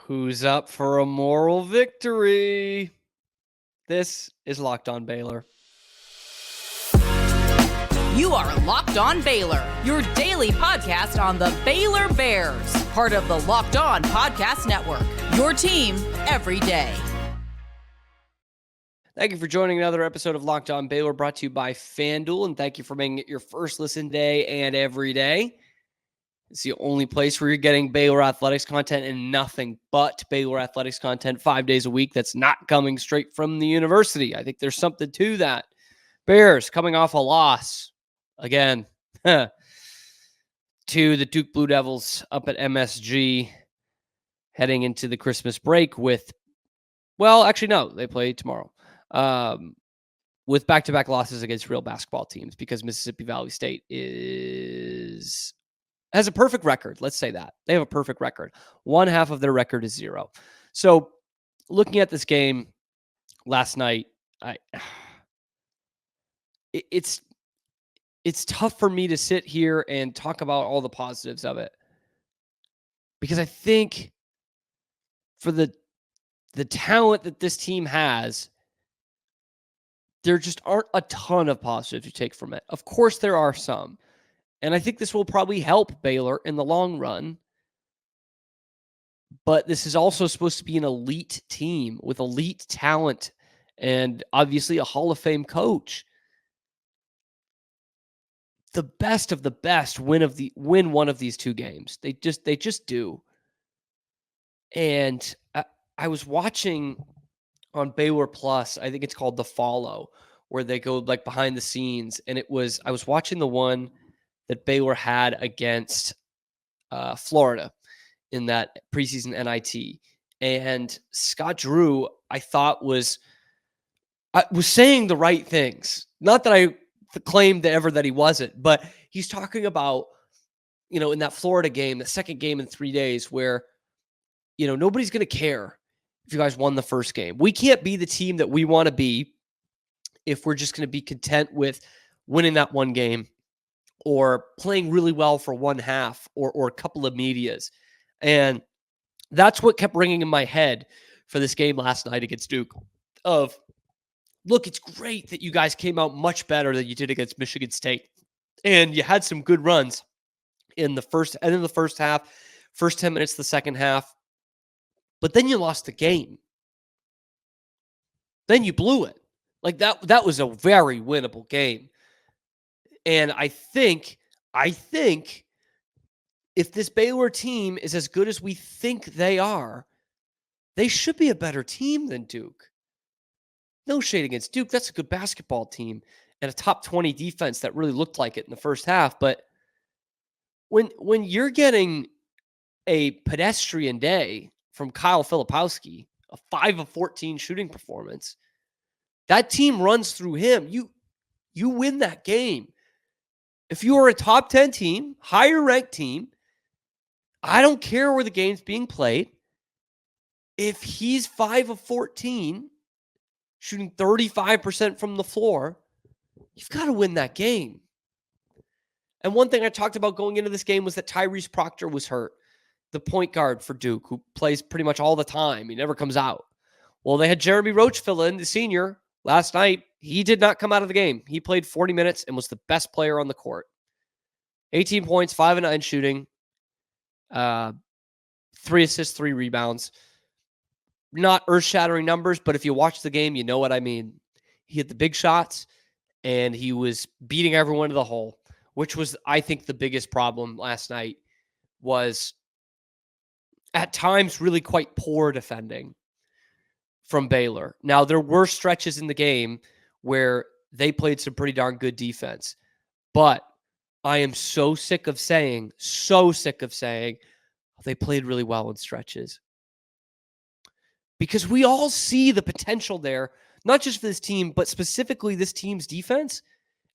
Who's up for a moral victory? This is Locked On Baylor. You are Locked On Baylor, your daily podcast on the Baylor Bears, part of the Locked On Podcast Network, your team every day. Thank you for joining another episode of Locked On Baylor, brought to you by FanDuel, and thank you for making it your first listen day and every day. It's the only place where you're getting Baylor athletics content and nothing but Baylor athletics content 5 days a week that's not coming straight from the university. I think there's something to that. Bears coming off a loss again to the Duke Blue Devils up at MSG, heading into the Christmas break with, well, actually, no, they play tomorrow. With back-to-back losses against real basketball teams, because Mississippi Valley State has a perfect record. Let's say that. They have a perfect record. One half of their record is 0. So looking at this game last night, it's tough for me to sit here and talk about all the positives of it, because I think for the talent that this team has, there just aren't a ton of positives to take from it. Of course, there are some. And I think this will probably help Baylor in the long run. But this is also supposed to be an elite team with elite talent and obviously a Hall of Fame coach. The best of the best win one of these two games. They just do. And I was watching on Baylor Plus, I think it's called The Follow, where they go like behind the scenes. And I was watching the one that Baylor had against Florida in that preseason NIT. And Scott Drew, I thought was saying the right things. Not that I claimed ever that he wasn't, but he's talking about, in that Florida game, the second game in 3 days, where, nobody's going to care if you guys won the first game. We can't be the team that we want to be if we're just going to be content with winning that one game, or playing really well for one half, or a couple of medias. And that's what kept ringing in my head for this game last night against Duke of, look, it's great that you guys came out much better than you did against Michigan State. And you had some good runs in the first half, first 10 minutes, the second half. But then you lost the game. Then you blew it. Like that was a very winnable game. And I think if this Baylor team is as good as we think they are, they should be a better team than Duke. No shade against Duke. That's a good basketball team and a top 20 defense that really looked like it in the first half. But when you're getting a pedestrian day from Kyle Filipowski, a 5 of 14 shooting performance, that team runs through him. You win that game. If you are a top 10 team, higher ranked team, I don't care where the game's being played. If he's 5 of 14, shooting 35% from the floor, you've got to win that game. And one thing I talked about going into this game was that Tyrese Proctor was hurt, the point guard for Duke, who plays pretty much all the time. He never comes out. Well, they had Jeremy Roach fill in, the senior, last night. He did not come out of the game. He played 40 minutes and was the best player on the court. 18 points, 5 of 9 shooting, 3 assists, 3 rebounds. Not earth-shattering numbers, but if you watch the game, you know what I mean. He hit the big shots, and he was beating everyone to the hole, which was, I think, the biggest problem last night, was at times really quite poor defending from Baylor. Now, there were stretches in the game where they played some pretty darn good defense. But I am so sick of saying they played really well in stretches. Because we all see the potential there, not just for this team, but specifically this team's defense,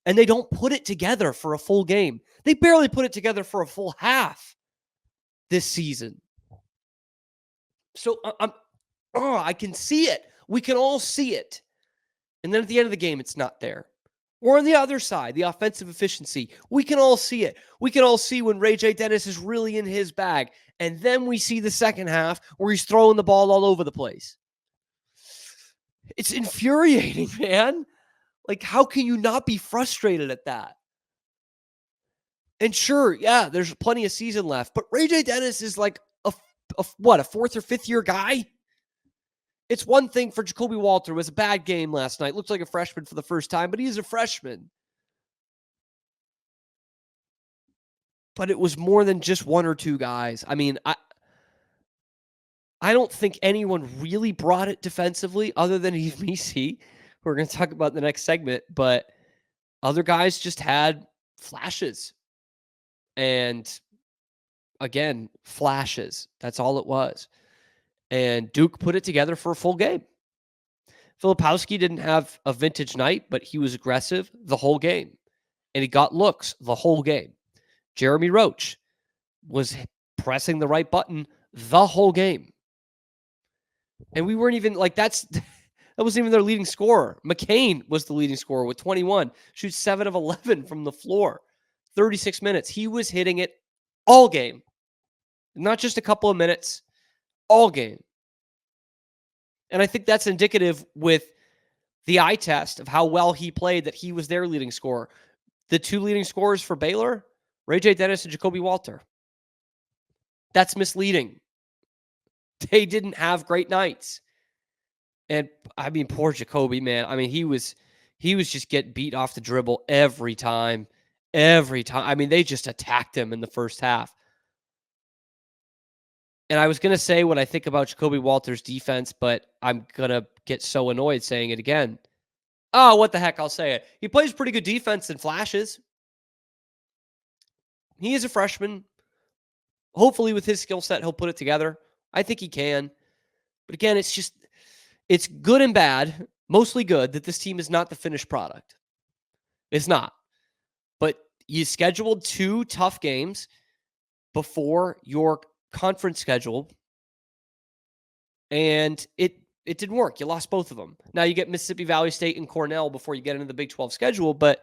and they don't put it together for a full game. They barely put it together for a full half this season. So I can see it. We can all see it. And then at the end of the game, it's not there. Or on the other side, the offensive efficiency. We can all see it. We can all see when Ray J. Dennis is really in his bag. And then we see the second half where he's throwing the ball all over the place. It's infuriating, man. Like, how can you not be frustrated at that? And sure, yeah, there's plenty of season left. But Ray J. Dennis is like a fourth or fifth year guy? It's one thing for Jacoby Walter. It was a bad game last night. Looks like a freshman for the first time, but he's a freshman. But it was more than just one or two guys. I mean, I don't think anyone really brought it defensively other than Eve Miesseler, who we're going to talk about in the next segment. But other guys just had flashes. And again, flashes. That's all it was. And Duke put it together for a full game. Filipowski didn't have a vintage night, but he was aggressive the whole game. And he got looks the whole game. Jeremy Roach was pressing the right button the whole game. And we weren't even like, that wasn't even their leading scorer. McCain was the leading scorer with 21. Shoots 7 of 11 from the floor. 36 minutes. He was hitting it all game. Not just a couple of minutes, all game. And I think that's indicative with the eye test of how well he played, that he was their leading scorer. The two leading scorers for Baylor, Ray J. Dennis and Jacoby Walter. That's misleading. They didn't have great nights. And I mean, poor Jacoby, man. I mean, he was just getting beat off the dribble every time. Every time. I mean, they just attacked him in the first half. And I was going to say what I think about Jacoby Walter's defense, but I'm going to get so annoyed saying it again. Oh, what the heck? I'll say it. He plays pretty good defense in flashes. He is a freshman. Hopefully with his skill set, he'll put it together. I think he can. But again, it's good and bad, mostly good, that this team is not the finished product. It's not. But you scheduled 2 tough games before your conference schedule, and it didn't work. You lost both of them. Now you get Mississippi Valley State and Cornell before you get into the Big 12 schedule, but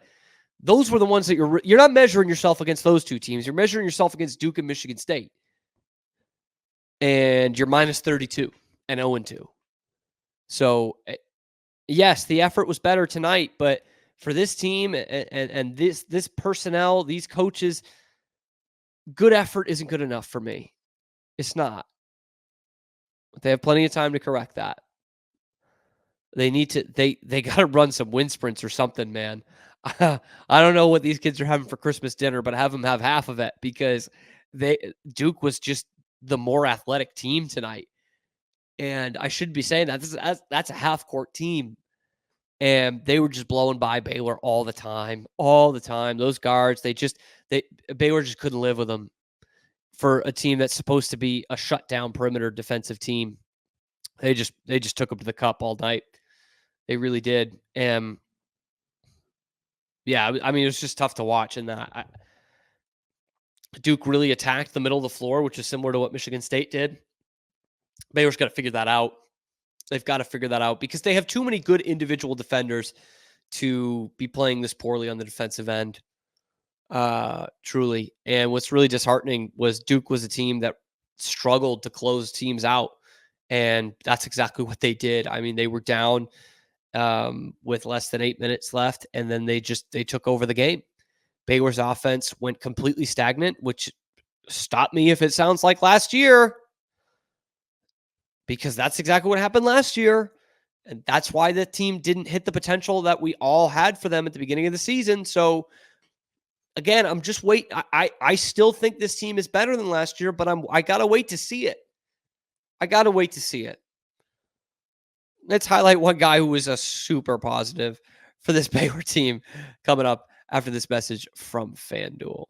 those were the ones that you're not measuring yourself against those two teams. You're measuring yourself against Duke and Michigan State. And you're minus 32 and 0-2. So, yes, the effort was better tonight, but for this team and this personnel, these coaches, good effort isn't good enough for me. It's not. They have plenty of time to correct that. They need to, they got to run some wind sprints or something, man. I don't know what these kids are having for Christmas dinner, but have them have half of it, because Duke was just the more athletic team tonight. And I shouldn't be saying that. That's a half-court team. And they were just blowing by Baylor all the time. All the time. Those guards, Baylor just couldn't live with them for a team that's supposed to be a shutdown perimeter defensive team. They just took them to the cup all night. They really did. And yeah, I mean, it was just tough to watch in that. Duke really attacked the middle of the floor, which is similar to what Michigan State did. Baylor's got to figure that out. They've got to figure that out because they have too many good individual defenders to be playing this poorly on the defensive end. Truly. And what's really disheartening was Duke was a team that struggled to close teams out. And that's exactly what they did. I mean, they were down with less than 8 minutes left, and then they took over the game. Baylor's offense went completely stagnant, which stopped me if it sounds like last year, because that's exactly what happened last year. And that's why the team didn't hit the potential that we all had for them at the beginning of the season. So again, I'm just waiting. I still think this team is better than last year, but I got to wait to see it. Let's highlight one guy who was a super positive for this Baylor team coming up after this message from FanDuel.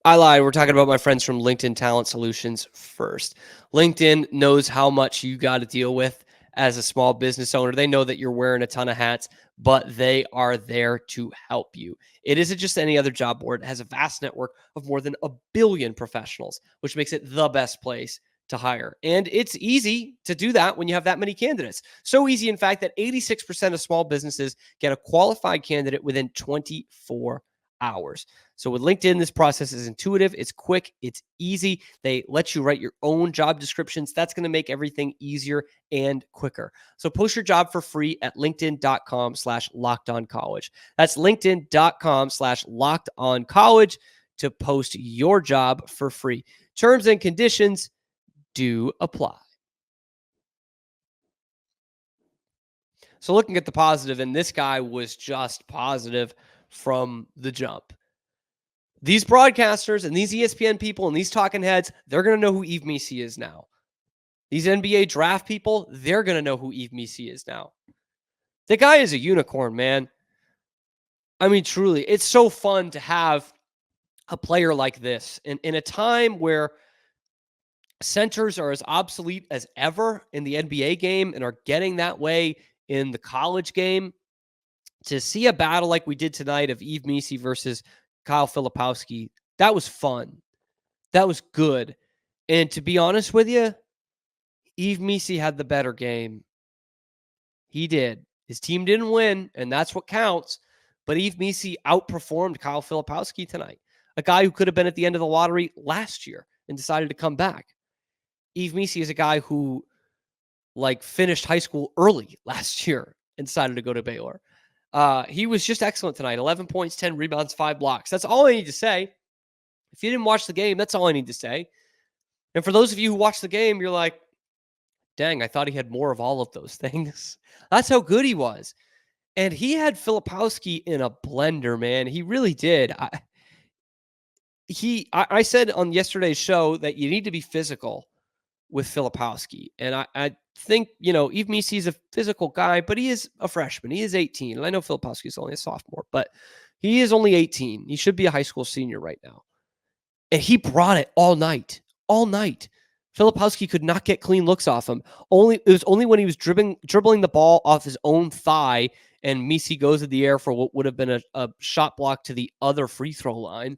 I lied. We're talking about my friends from LinkedIn Talent Solutions first. LinkedIn knows how much you got to deal with as a small business owner. They know that you're wearing a ton of hats, but they are there to help you. It isn't just any other job board. It has a vast network of more than 1 billion professionals, which makes it the best place to hire. And it's easy to do that when you have that many candidates. So easy, in fact, that 86% of small businesses get a qualified candidate within 24 hours. So with LinkedIn, this process is intuitive, it's quick, it's easy. They let you write your own job descriptions. That's going to make everything easier and quicker. So post your job for free at linkedin.com/lockedoncollege. That's linkedin.com/lockedoncollege to post your job for free. Terms and conditions do apply. So looking at the positive, and this guy was just positive from the jump. These broadcasters and these ESPN people and these talking heads, they're going to know who Eve Miesseler is now. These NBA draft people, they're going to know who Eve Miesseler is now. The guy is a unicorn, man. I mean, truly, it's so fun to have a player like this in a time where centers are as obsolete as ever in the NBA game and are getting that way in the college game. To see a battle like we did tonight of Eve Miesseler versus Kyle Filipowski, that was fun. That was good. And to be honest with you, Eve Miesseler had the better game. He did. His team didn't win, and that's what counts. But Eve Miesseler outperformed Kyle Filipowski tonight, a guy who could have been at the end of the lottery last year and decided to come back. Eve Miesseler is a guy who finished high school early last year and decided to go to Baylor. He was just excellent tonight. 11 points, 10 rebounds, 5 blocks. That's all I need to say. If you didn't watch the game, that's all I need to say. And for those of you who watched the game, you're like, dang, I thought he had more of all of those things. That's how good he was. And he had Filipowski in a blender, man. He really did. I said on yesterday's show that you need to be physical with Filipowski. And I think, Eve Miesseler is a physical guy, but he is a freshman. He is 18. And I know Filipowski is only a sophomore, but he is only 18. He should be a high school senior right now. And he brought it all night. All night. Filipowski could not get clean looks off him. It was only when he was dribbling the ball off his own thigh and Miesseler goes in the air for what would have been a shot block to the other free throw line.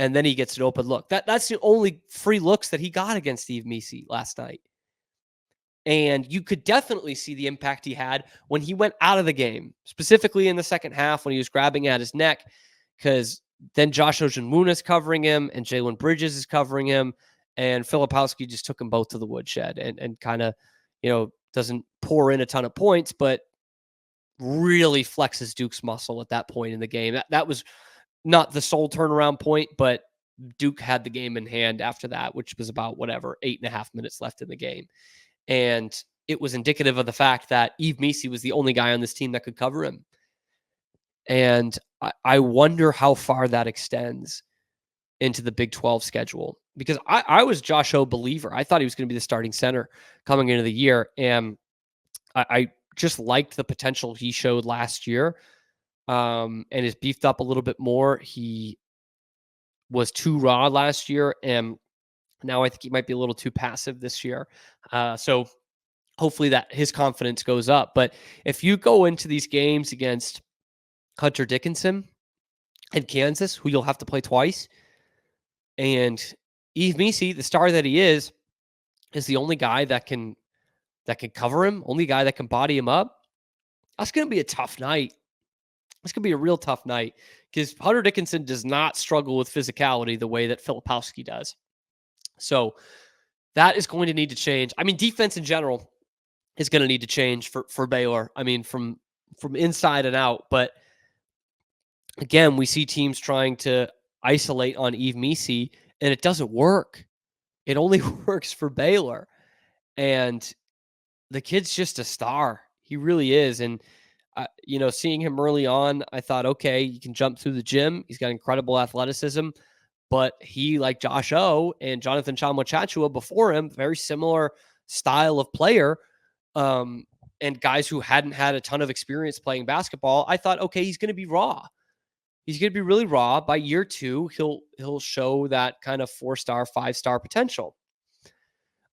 And then he gets an open look. That's the only free looks that he got against Eve Miesseler last night. And you could definitely see the impact he had when he went out of the game, specifically in the second half when he was grabbing at his neck, because then Josh Ojemudia is covering him and Jalen Bridges is covering him. And Filipowski just took them both to the woodshed and kind of, doesn't pour in a ton of points, but really flexes Duke's muscle at that point in the game. That was not the sole turnaround point, but Duke had the game in hand after that, which was about 8.5 minutes left in the game. And it was indicative of the fact that Eve Miesseler was the only guy on this team that could cover him. And I wonder how far that extends into the Big 12 schedule, because I was Josh O believer. I thought he was going to be the starting center coming into the year. And I just liked the potential he showed last year. And is beefed up a little bit more. He was too raw last year, and now I think he might be a little too passive this year. So hopefully that his confidence goes up. But if you go into these games against Hunter Dickinson and Kansas, who you'll have to play twice, and Eve Miesseler, the star that he is the only guy that can cover him, only guy that can body him up, that's going to be a tough night. It's going to be a real tough night because Hunter Dickinson does not struggle with physicality the way that Filipowski does. So that is going to need to change. I mean, defense in general is going to need to change for Baylor. I mean, from inside and out. But again, we see teams trying to isolate on Eve Miesseler, and it doesn't work. It only works for Baylor. And the kid's just a star. He really is. And seeing him early on, I thought, okay, he can jump through the gym. He's got incredible athleticism, but he, like Josh O and Jonathan Tchamwa before him, very similar style of player, and guys who hadn't had a ton of experience playing basketball. I thought, okay, he's going to be raw. He's going to be really raw. By year 2, he'll show that kind of 4-star, 5-star potential.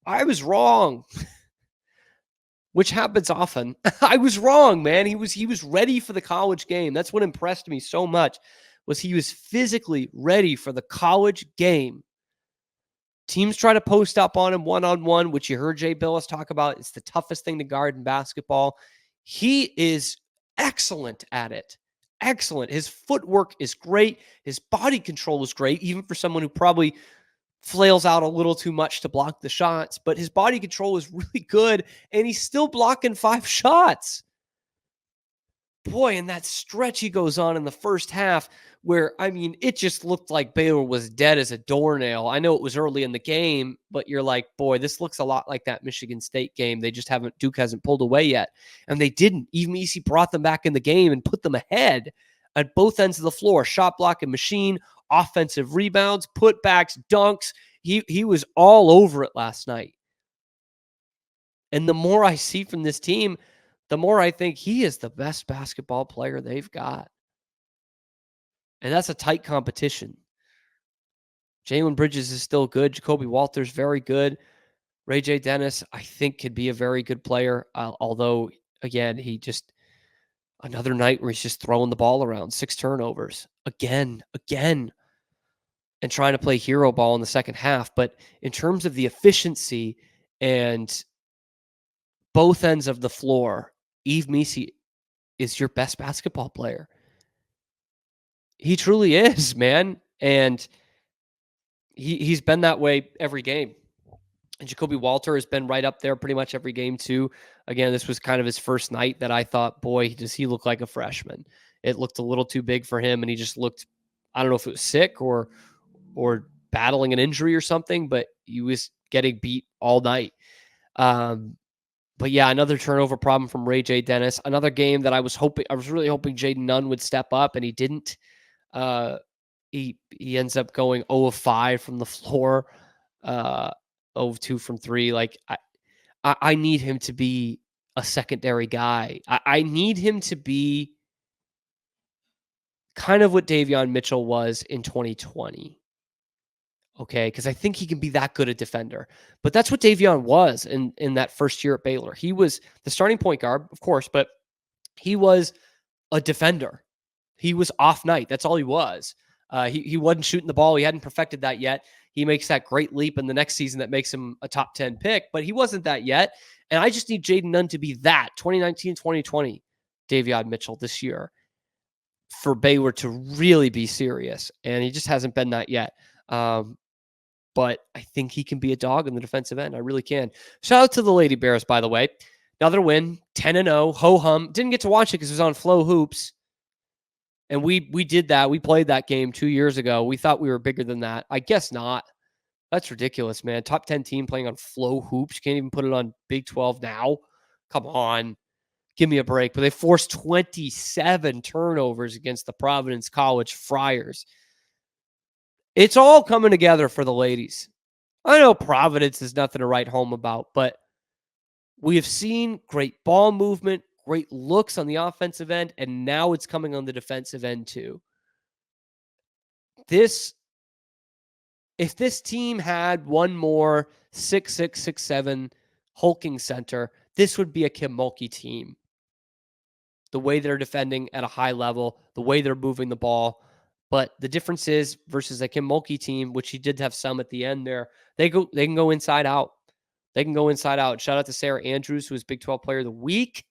I was wrong. Which happens often. I was wrong, man. He was ready for the college game. That's what impressed me so much, was he was physically ready for the college game. Teams try to post up on him one-on-one, which you heard Jay Billis talk about. It's the toughest thing to guard in basketball. He is excellent at it. Excellent. His footwork is great. His body control is great, even for someone who probably flails out a little too much to block the shots. But his body control is really good, and he's still blocking 5 shots. Boy, and that stretch he goes on in the first half where, I mean, it just looked like Baylor was dead as a doornail. I know it was early in the game, but you're like, boy, this looks a lot like that Michigan State game. They just Duke hasn't pulled away yet. And they didn't. Eve Miesseler brought them back in the game and put them ahead at both ends of the floor. Shot blocking machine, offensive rebounds, putbacks, dunks. He was all over it last night. And the more I see from this team, the more I think he is the best basketball player they've got. And that's a tight competition. Jalen Bridges is still good. Jacoby Walters, very good. Ray J. Dennis, I think, could be a very good player. Although, again, another night where he's just throwing the ball around, 6 turnovers. Again, and trying to play hero ball in the second half. But in terms of the efficiency and both ends of the floor, Eve Miesseler is your best basketball player. He truly is, man. And he's been that way every game. And Jacoby Walter has been right up there pretty much every game too. Again, this was kind of his first night that I thought, boy, does he look like a freshman. It looked a little too big for him, and he just looked, I don't know if it was sick or battling an injury or something, but he was getting beat all night. But yeah, another turnover problem from Ray J. Dennis. Another game that I was really hoping Jaden Nunn would step up, and he didn't. He ends up going 0 of 5 from the floor, 0 of 2 from 3. Like I need him to be a secondary guy. I need him to be kind of what Davion Mitchell was in 2020. Okay, because I think he can be that good a defender. But that's what Davion was in that first year at Baylor. He was the starting point guard, of course, but he was a defender. He was off night. That's all he was. He wasn't shooting the ball. He hadn't perfected that yet. He makes that great leap in the next season that makes him a top 10 pick, but he wasn't that yet. And I just need Jaden Nunn to be that 2019, 2020 Davion Mitchell this year for Baylor to really be serious. And he just hasn't been that yet. But I think he can be a dog in the defensive end. I really can. Shout out to the Lady Bears, by the way. Another win, 10-0, ho-hum. Didn't get to watch it because it was on Flow Hoops. And we did that. We played that game 2 years ago. We thought we were bigger than that. I guess not. That's ridiculous, man. Top 10 team playing on Flow Hoops. You can't even put it on Big 12 now. Come on. Give me a break. But they forced 27 turnovers against the Providence College Friars. It's all coming together for the ladies. I know Providence is nothing to write home about, but we have seen great ball movement, great looks on the offensive end, and now it's coming on the defensive end too. If this team had one more 6'6", 6'7" hulking center, this would be a Kim Mulkey team. The way they're defending at a high level, the way they're moving the ball. But the difference is versus a Kim Mulkey team, which he did have some at the end there, they can go inside out. They can go inside out. Shout out to Sarah Andrews, who was Big 12 Player of the Week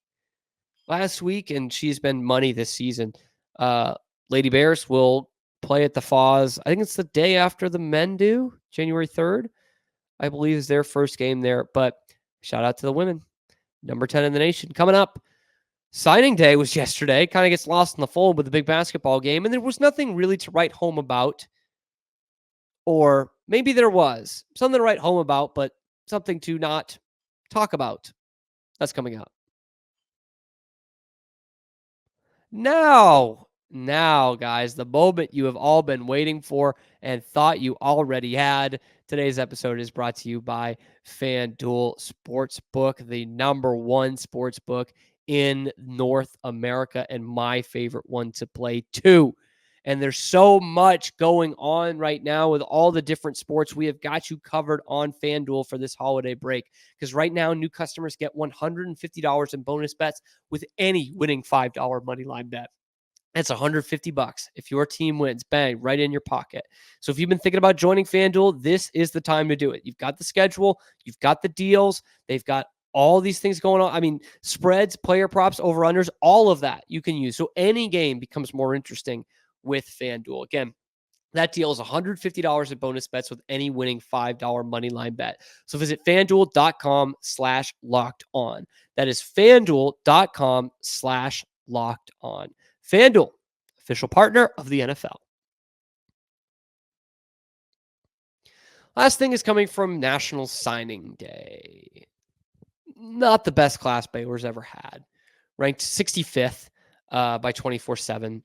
last week, and she's been money this season. Lady Bears will play at the Foz. I think it's the day after the men do, January 3rd, I believe is their first game there. But shout out to the women. Number 10 in the nation coming up. Signing day was yesterday. Kind of gets lost in the fold with the big basketball game. And there was nothing really to write home about. Or maybe there was something to write home about, but something to not talk about. That's coming out. Now, guys, the moment you have all been waiting for and thought you already had. Today's episode is brought to you by FanDuel Sportsbook, the number one sportsbook in North America and my favorite one to play too. And there's so much going on right now with all the different sports. We have got you covered on FanDuel for this holiday break. Because right now, new customers get $150 in bonus bets with any winning $5 moneyline bet. That's $150. If your team wins, bang, right in your pocket. So if you've been thinking about joining FanDuel, this is the time to do it. You've got the schedule, you've got the deals, they've got all these things going on. I mean, spreads, player props, over-unders, all of that you can use. So any game becomes more interesting with FanDuel. Again, that deal is $150 in bonus bets with any winning $5 money line bet. So visit FanDuel.com/locked on. That is FanDuel.com/locked on. FanDuel, official partner of the NFL. Last thing is coming from National Signing Day. Not the best class Baylor's ever had. Ranked 65th by 24/7.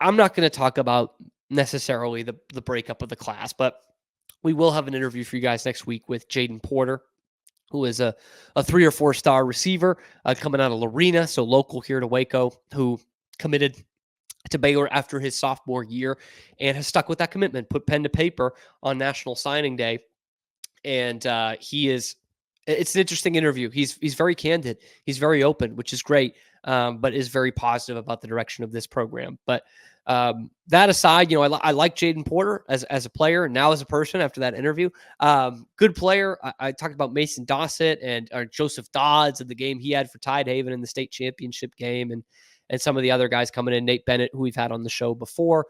I'm not going to talk about necessarily the breakup of the class, but we will have an interview for you guys next week with Jaden Porter, who is a 3 or 4 star receiver coming out of Lorena, so local here to Waco, who committed to Baylor after his sophomore year and has stuck with that commitment, put pen to paper on National Signing Day. And it's an interesting interview. He's very candid. He's very open, which is great, but is very positive about the direction of this program. But that aside, I like Jaden Porter as a player, now as a person after that interview. Good player. I talked about Mason Dossett and Joseph Dodds and the game he had for Tidehaven in the state championship game, and some of the other guys coming in, Nate Bennett, who we've had on the show before.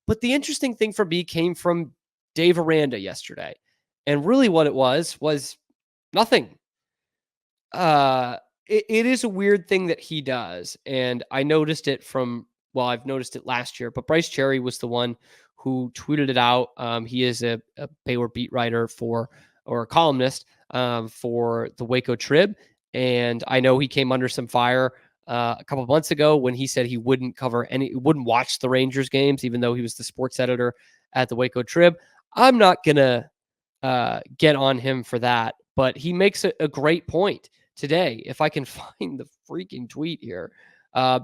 But the interesting thing for me came from Dave Aranda yesterday. And really what it was nothing. It is a weird thing that he does. And I noticed it I've noticed it last year, but Bryce Cherry was the one who tweeted it out. He is a Baylor beat writer or a columnist for the Waco Trib. And I know he came under some fire a couple of months ago when he said he wouldn't watch the Rangers games, even though he was the sports editor at the Waco Trib. I'm not going to get on him for that, but he makes a great point today. If I can find the freaking tweet here,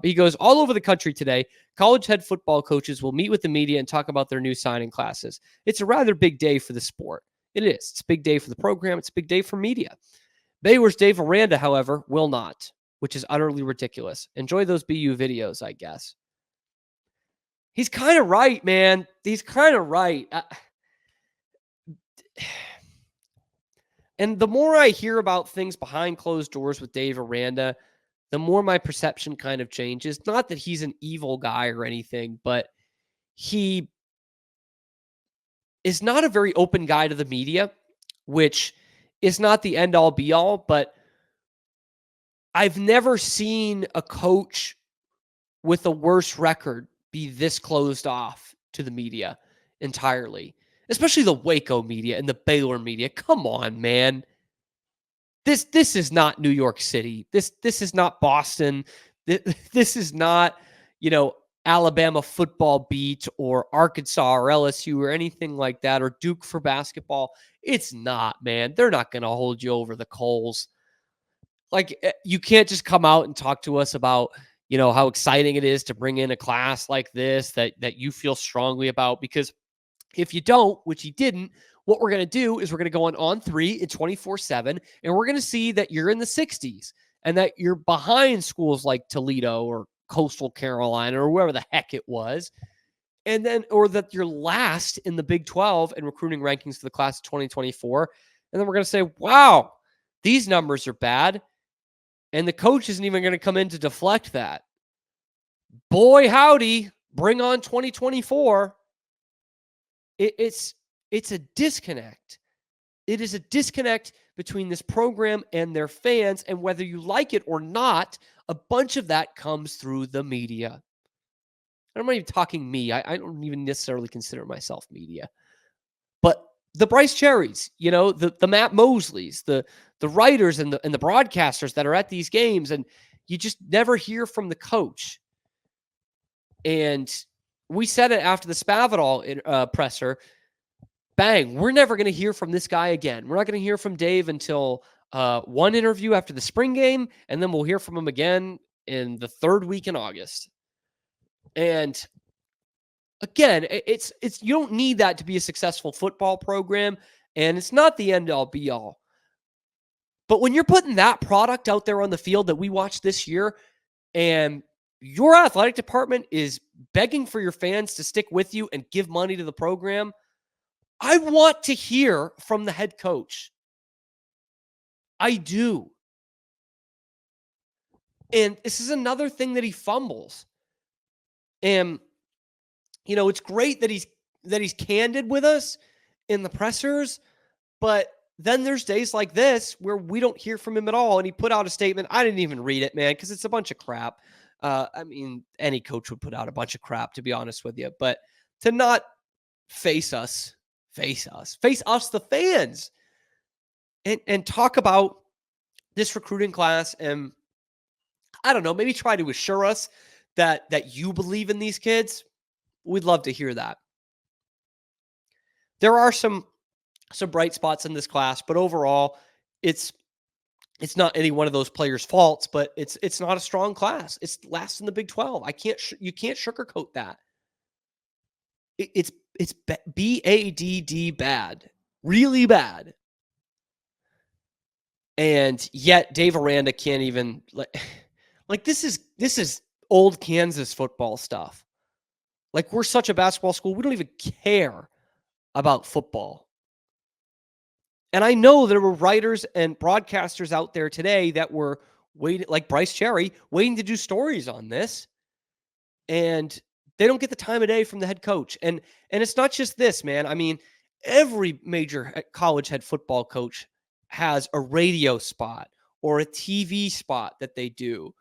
he goes, all over the country today, college head football coaches will meet with the media and talk about their new signing classes. It's a rather big day for the sport. It is. It's a big day for the program. It's a big day for media. Baylor's Dave Aranda, however, will not, which is utterly ridiculous. Enjoy those BU videos, I guess. He's kind of right, man. He's kind of right. And the more I hear about things behind closed doors with Dave Aranda, the more my perception kind of changes. Not that he's an evil guy or anything, but he is not a very open guy to the media, which is not the end all be all, but I've never seen a coach with a worse record be this closed off to the media entirely, especially the Waco media and the Baylor media. Come on, man. This is not New York City. This is not Boston. This is not, Alabama football beat or Arkansas or LSU or anything like that, or Duke for basketball. It's not, man. They're not going to hold you over the coals. Like, you can't just come out and talk to us about, how exciting it is to bring in a class like this that you feel strongly about, because if you don't, which you didn't, what we're going to do is we're going to go on 3 and 24/7, and we're going to see that you're in the 60s and that you're behind schools like Toledo or Coastal Carolina or wherever the heck it was. And then, or that you're last in the Big 12 in recruiting rankings for the class of 2024. And then we're going to say, wow, these numbers are bad. And the coach isn't even going to come in to deflect that. Boy, howdy, bring on 2024. It's a disconnect. It is a disconnect between this program and their fans. And whether you like it or not, a bunch of that comes through the media. I'm not even talking me. I don't even necessarily consider myself media. But the Bryce Cherries, the Matt Mosleys, the writers and the broadcasters that are at these games, and you just never hear from the coach. And we said it after the Spavital presser. Bang, we're never going to hear from this guy again. We're not going to hear from Dave until one interview after the spring game, and then we'll hear from him again in the 3rd week in August. And again, it's you don't need that to be a successful football program, and it's not the end all be all. But when you're putting that product out there on the field that we watched this year, and your athletic department is begging for your fans to stick with you and give money to the program, I want to hear from the head coach. I do. And this is another thing that he fumbles. And, it's great that he's candid with us in the pressers, but then there's days like this where we don't hear from him at all. And he put out a statement. I didn't even read it, man, because it's a bunch of crap. Any coach would put out a bunch of crap, to be honest with you. But to not face us, the fans, and talk about this recruiting class, and I don't know, maybe try to assure us that you believe in these kids. We'd love to hear that. There are some bright spots in this class, but overall, it's not any one of those players' faults, but it's not a strong class. It's last in the Big 12. You can't sugarcoat that. It's BADD bad, really bad. And yet Dave Aranda can't even like this is old Kansas football stuff. Like, we're such a basketball school, we don't even care about football. And I know there were writers and broadcasters out there today that were waiting, like Bryce Cherry, waiting to do stories on this. And they don't get the time of day from the head coach. And it's not just this, man. I mean, every major college head football coach has a radio spot or a TV spot that they do.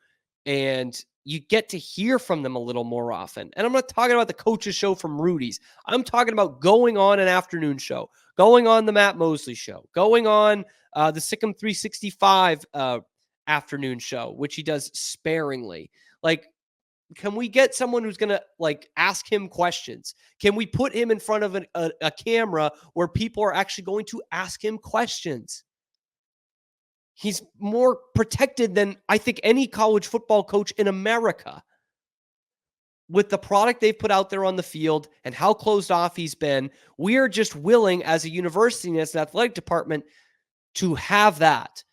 And you get to hear from them a little more often. And I'm not talking about the coach's show from Rudy's. I'm talking about going on an afternoon show, going on the Matt Mosley show, going on the Sikkim 365 afternoon show, which he does sparingly. Like, can we get someone who's going to ask him questions? Can we put him in front of a camera where people are actually going to ask him questions? He's more protected than I think any college football coach in America with the product they've put out there on the field and how closed off he's been. We are just willing as a university and as an athletic department to have that,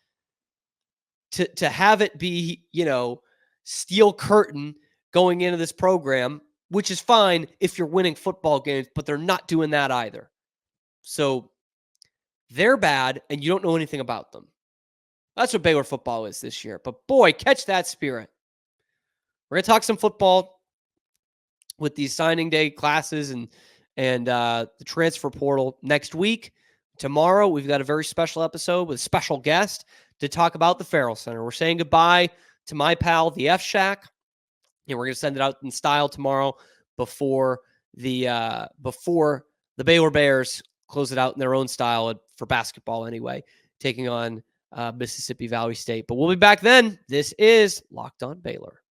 to have it be, steel curtain going into this program, which is fine if you're winning football games, but they're not doing that either. So they're bad and you don't know anything about them. That's what Baylor football is this year. But boy, catch that spirit. We're going to talk some football with these signing day classes and the transfer portal next week. Tomorrow, we've got a very special episode with a special guest to talk about the Farrell Center. We're saying goodbye to my pal, the F Shack, and we're going to send it out in style tomorrow before the Baylor Bears close it out in their own style for basketball anyway, taking on Mississippi Valley State. But we'll be back then. This is Locked On Baylor.